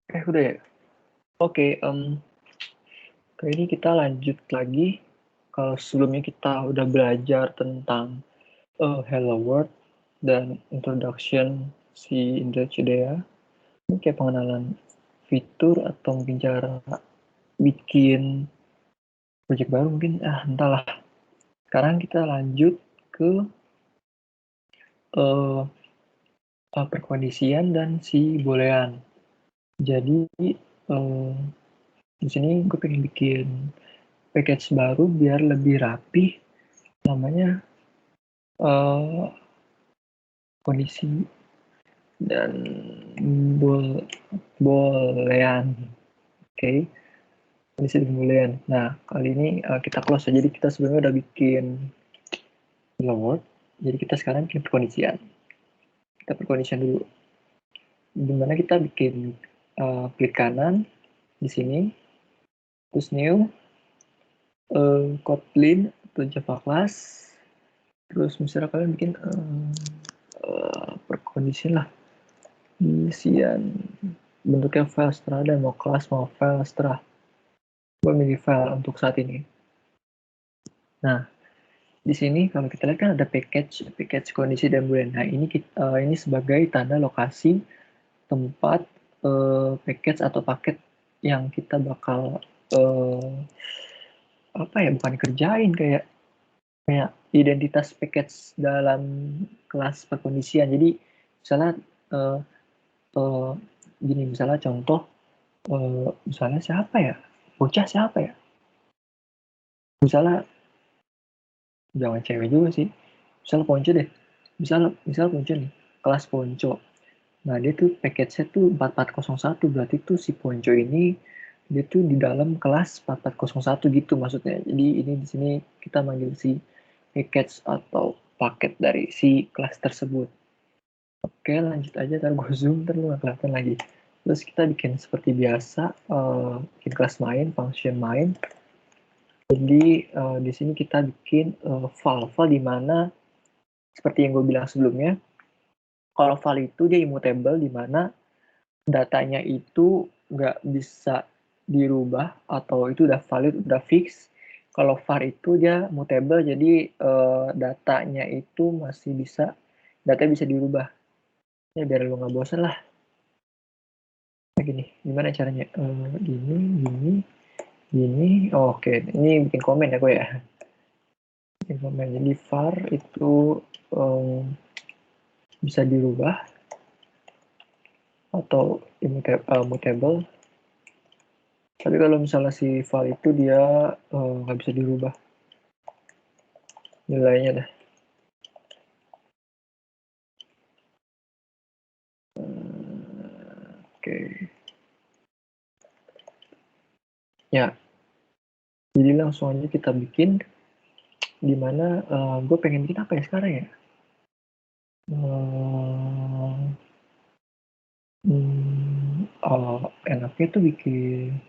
Udah ya? Oke, kali ini kita lanjut lagi. Kalau sebelumnya kita udah belajar tentang Hello World dan introduction si Indra Cidea. Ini kayak pengenalan fitur atau mungkin cara bikin project baru mungkin, entahlah. Sekarang kita lanjut ke uh, perkondisian dan si boolean. Jadi uh, di sini gue pengen bikin package baru biar lebih rapi, namanya kondisi dan boolean. Oke, kondisi dan boolean. Nah, kali ini kita close aja. Jadi kita sebenarnya udah bikin hello world. Jadi kita sekarang bikin perkondisian. Kita perkondisian dulu. Dimana kita bikin klik kanan di sini, terus new, Kotlin atau Java class. Terus misalnya kalian bikin perkondisian lah, isian bentuknya file setelah dan mau kelas mau file setelah. Gue milih file untuk saat ini. Nah, di sini kalau kita lihat kan ada package kondisi dan boolean. Nah, ini sebagai tanda lokasi tempat package atau paket yang kita bakal bukan kerjain, kayak identitas package dalam kelas perkondisian. Jadi misalnya gini, misalnya contoh, misalnya siapa ya, bocah siapa ya, misalnya jangan cewek juga sih, misalnya Ponco deh, misal Ponco nih, kelas Ponco. Nah, dia tuh package-nya tuh 4401, berarti tuh si Ponco ini dia tuh di dalam kelas 4401 gitu maksudnya. Jadi ini di sini kita manggil si package atau paket dari si kelas tersebut. Oke, lanjut aja, ntar gue zoom, ntar lu gak kelihatan lagi. Terus kita bikin seperti biasa, bikin kelas main, function main. Jadi di sini kita bikin file di mana seperti yang gue bilang sebelumnya, kalau file itu dia immutable, di mana datanya itu nggak bisa dirubah atau itu udah valid, udah fix. Kalau var itu dia mutable, jadi datanya itu masih bisa, datanya bisa dirubah. Ya biar lu nggak bosan lah. Nah, gini, gimana caranya? Gini. Oh, oke, ini bikin komen ya gue ya. Bikin komen. Jadi var itu bisa dirubah atau mutable. Tapi kalau misalnya si file itu dia nggak bisa dirubah nilainya dah. Oke. Ya, jadi langsung aja kita bikin, dimana gue pengen bikin apa ya sekarang ya? Enaknya tuh bikin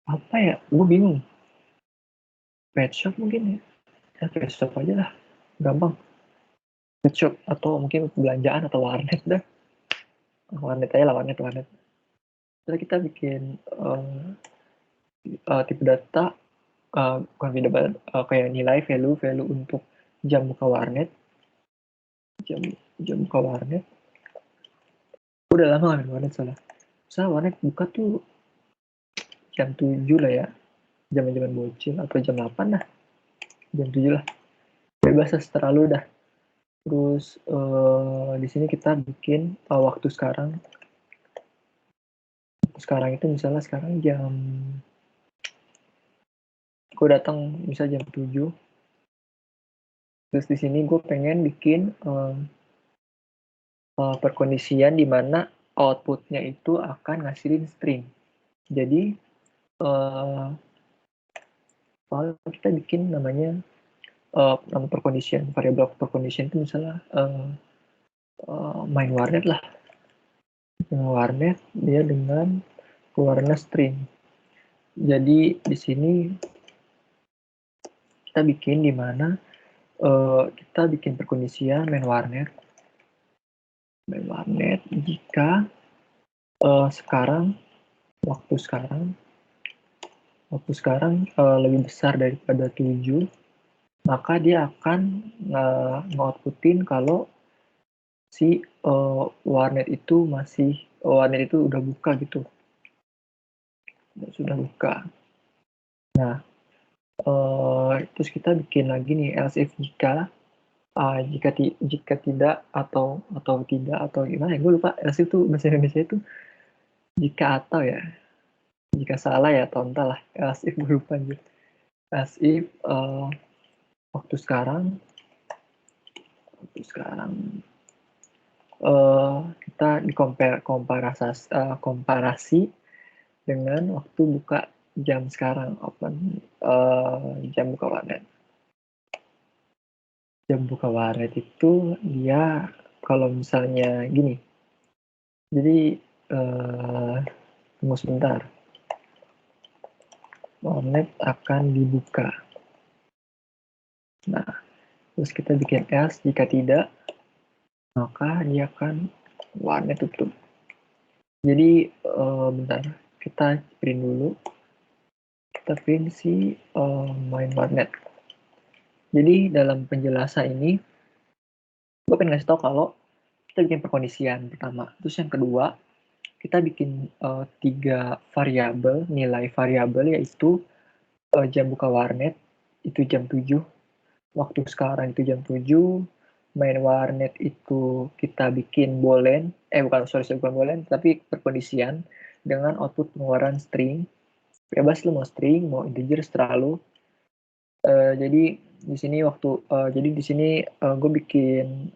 apa ya? Gue bingung. Pet shop mungkin ya? Ya pet shop aja lah, gampang. Pet shop atau mungkin belanjaan atau warnet dah. Warnet aja lah, warnet. Terus kita bikin tipe data, bukan tipe data, kayak nilai value untuk jam buka warnet. Jam buka warnet. Udah lama nggak warnet soalnya. Soalnya warnet buka tuh jam 7 lah ya. Zaman bocil atau jam 8 lah. Jam 7 lah. Bebas setelah lu dah. Terus di sini kita bikin waktu sekarang. Sekarang itu misalnya sekarang jam, gue datang misal jam 7. Terus di sini gue pengen bikin perkondisian di mana outputnya itu akan ngasilin string. Jadi kita bikin namanya nama perkondisian, variabel perkondisian itu misalnya main warnet lah. Main warnet dia dengan keluarnya string. Jadi di sini kita bikin di mana kita bikin perkondisian main warnet jika waktu sekarang lebih besar daripada 7, maka dia akan nge-outputin kalau si warnet itu udah buka gitu, sudah buka. Nah, terus kita bikin lagi nih else if jika tidak atau tidak atau gimana ya, gue lupa. Else itu bahasa Indonesia itu jika atau ya, jika salah ya atau entahlah. Else if gue lupa gitu. Else if waktu sekarang kita komparasi dengan waktu buka jam sekarang, jam buka warnet. Jam buka warnet itu dia kalau misalnya gini, jadi tunggu sebentar, warnet akan dibuka. Nah, terus kita bikin else jika tidak, maka dia akan warnet tutup. Jadi bentar, kita print dulu. Kita print si main warnet. Jadi dalam penjelasan ini, gue pengen ngasih tau kalau kita bikin perkondisian pertama. Terus yang kedua, kita bikin 3 variabel, nilai variabel, yaitu jam buka warnet itu jam 7, waktu sekarang itu jam 7, main warnet itu kita bikin boolean, bukan boolean, tapi perkondisian dengan output pengeluaran string. Bebas lu mau string, mau integer, terserah lu. Jadi di sini gue bikin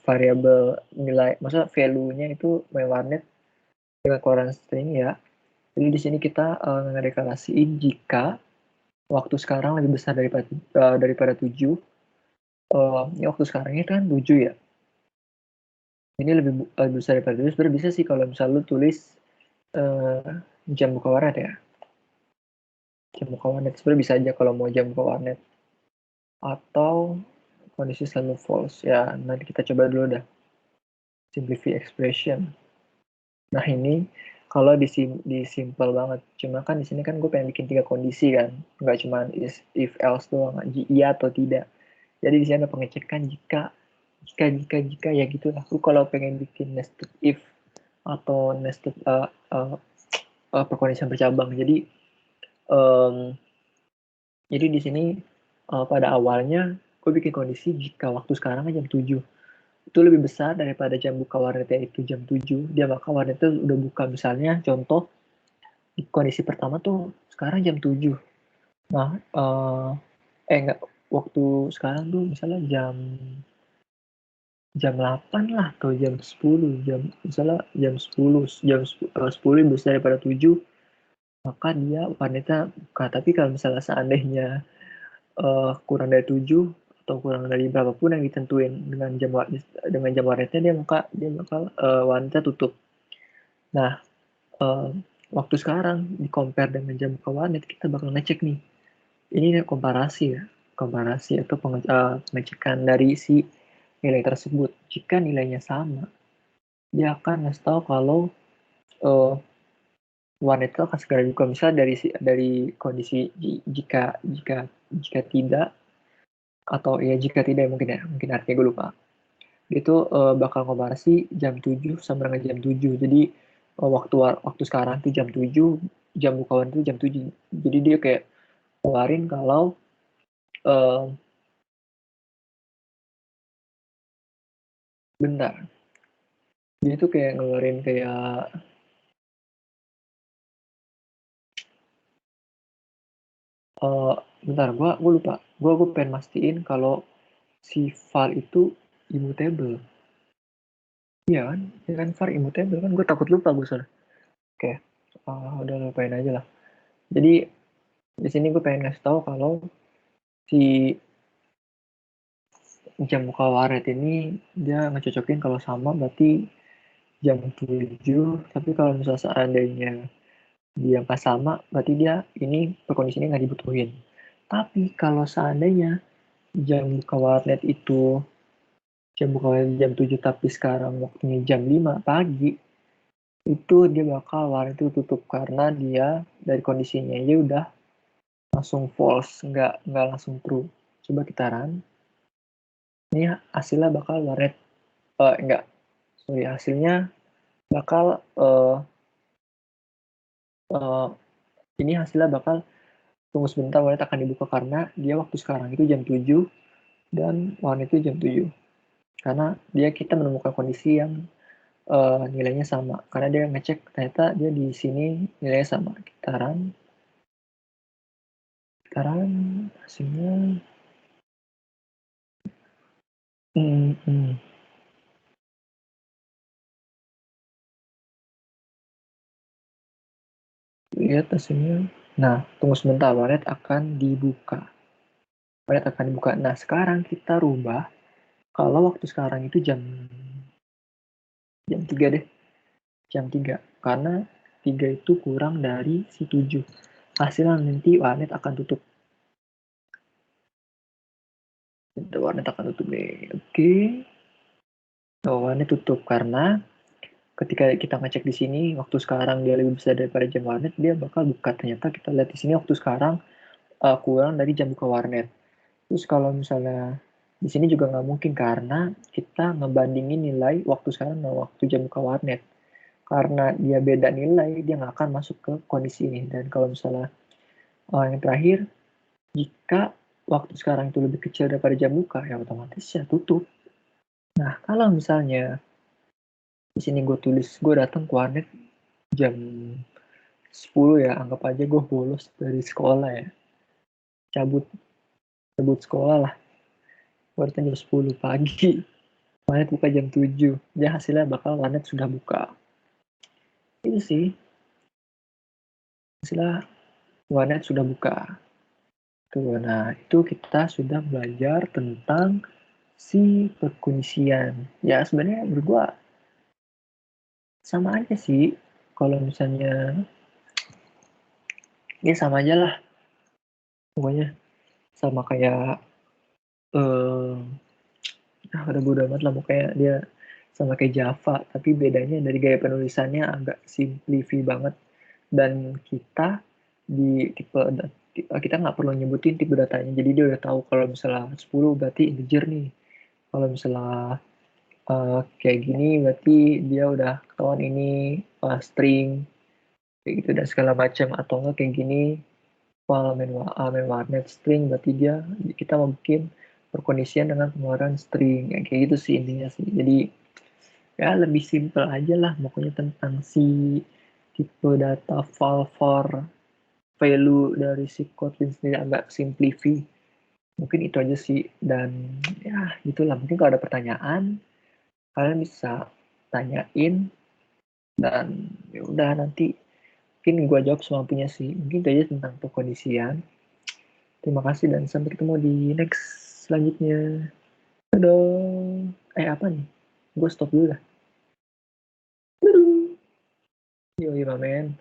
variabel nilai, maksudnya value-nya itu main warnet dengan keluaran string ya. Jadi di sini kita ngedeklarasiin jika waktu sekarang lebih besar daripada 7. Ini waktu sekarangnya kan 7 ya. Ini lebih besar daripada 7. Sebenarnya bisa sih kalau misal lu tulis jam buka warnet ya. Jam buka warnet sebenarnya bisa aja kalau mau jam buka warnet. Atau kondisi selalu false ya. Nanti kita coba dulu dah. Simplify expression. Nah ini kalau di simple banget. Cuma kan di sini kan gue pengen bikin 3 kondisi kan. Nggak cuma if else doang. Iya atau tidak. Jadi di sini ada pengecekan jika ya gitulah. Lu kalau pengen bikin nested if atau nested perkondisian bercabang. Jadi di sini pada awalnya gue bikin kondisi jika waktu sekarang jam 7 itu lebih besar daripada jam buka warnetnya itu jam 7, dia maka warnetnya udah buka. Misalnya contoh di kondisi pertama tuh sekarang jam 7. Nah, enggak, waktu sekarang tuh misalnya jam 8 lah atau jam 10, misalnya jam 10 lebih besar daripada 7, maka dia warnetnya buka. Tapi kalau misalnya seandainya kurang dari 7 atau kurang dari berapapun yang ditentuin dengan jam warnetnya, dia bakal warnetnya tutup. Nah, waktu sekarang di compare dengan jam buka warnet, kita bakal ngecek nih. Ini komparasi atau pengecekan dari si nilai tersebut. Jika nilainya sama, dia akan ngasih tahu kalau warnet itu akan segera buka. Misalnya dari kondisi jika tidak, atau ya jika tidak mungkin artinya gue lupa. Itu bakal komparasi jam 7 sama dengan jam 7. Jadi waktu sekarang itu jam 7, jam buka warnet itu jam 7. Jadi dia kayak keluarin kalau bentar. Dia tuh kayak ngeluarin kayak bentar, gue lupa. Gue pengen mastiin kalau si var itu immutable. Iya kan? Ya kan var immutable kan? Gue takut lupa gue soalnya. Oke, udah lupain aja lah. Jadi di sini gue pengen ngasih tahu kalau si jam buka warnet ini dia ngecocokin kalau sama berarti jam 7. Tapi kalau misalnya seandainya dia nggak sama, berarti dia ini perkondisinya nggak dibutuhin. Tapi kalau seandainya jam buka warnet itu jam buka jam 7 tapi sekarang waktunya jam 5 pagi, itu dia bakal warnet itu tutup karena dia dari kondisinya aja udah langsung false, nggak langsung true. Coba kita run. Ini hasilnya bakal warnet enggak. Sorry, hasilnya bakal ini hasilnya bakal tunggu sebentar, warnet akan dibuka karena dia waktu sekarang itu jam 7 dan warnet itu jam 7. Karena kita menemukan kondisi yang nilainya sama. Karena dia ngecek ternyata dia di sini nilainya sama. Kita run hasilnya. Lihat hasilnya. Nah, tunggu sebentar, warnet akan dibuka. Nah, sekarang kita rubah. Kalau waktu sekarang itu jam 3 deh. Jam 3. Karena 3 itu kurang dari si 7. Hasilnya nanti warnet akan tutup. Warnet akan tutup deh. Oke. Warnet tutup karena ketika kita ngecek di sini waktu sekarang dia lebih besar daripada jam warnet, dia bakal buka. Ternyata kita lihat di sini waktu sekarang kurang dari jam buka warnet. Terus kalau misalnya di sini juga nggak mungkin karena kita ngebandingin nilai waktu sekarang sama waktu jam buka warnet. Karena dia beda nilai, dia nggak akan masuk ke kondisi ini. Dan kalau misalnya yang terakhir, jika waktu sekarang itu lebih kecil daripada jam buka, ya otomatis ya tutup. Nah, kalau misalnya di sini gue tulis gue datang ke warnet jam 10 ya, anggap aja gue bolos dari sekolah ya. Cabut sekolah lah. Gue datang jam 10 pagi. Warnet buka jam 7. Ya hasilnya bakal warnet sudah buka. Itu sih. Hasilnya warnet sudah buka. Tuh, nah itu kita sudah belajar tentang si perkunician. Ya sebenarnya menurut gue sama aja sih. Kalau misalnya ya sama aja lah. Pokoknya sama kayak udah bodo amat lah, pokoknya dia sama kayak Java, tapi bedanya dari gaya penulisannya agak simplify banget. Dan kita di tipe kita nggak perlu nyebutin tipe datanya, jadi dia udah tahu kalau misalnya 10 berarti integer nih, kalau misalnya kayak gini berarti dia udah ketahuan ini string kayak gitu dan segala macam. Atau enggak kayak gini, main warnet string berarti kita mau bikin perkondisian dengan pengeluaran string ya, kayak gitu sih intinya sih. Jadi ya lebih simple aja lah pokoknya tentang si tipe data file for value dari si Kotlin sendiri, agak simplify. Mungkin itu aja sih, dan ya gitulah. Mungkin kalau ada pertanyaan kalian bisa tanyain, dan ya udah nanti mungkin gue jawab semampunya sih. Mungkin itu aja tentang perkondisian. Terima kasih dan sampai ketemu di next selanjutnya. Dadah. Apa nih? Gue stop dulu lah. Yoi, my man.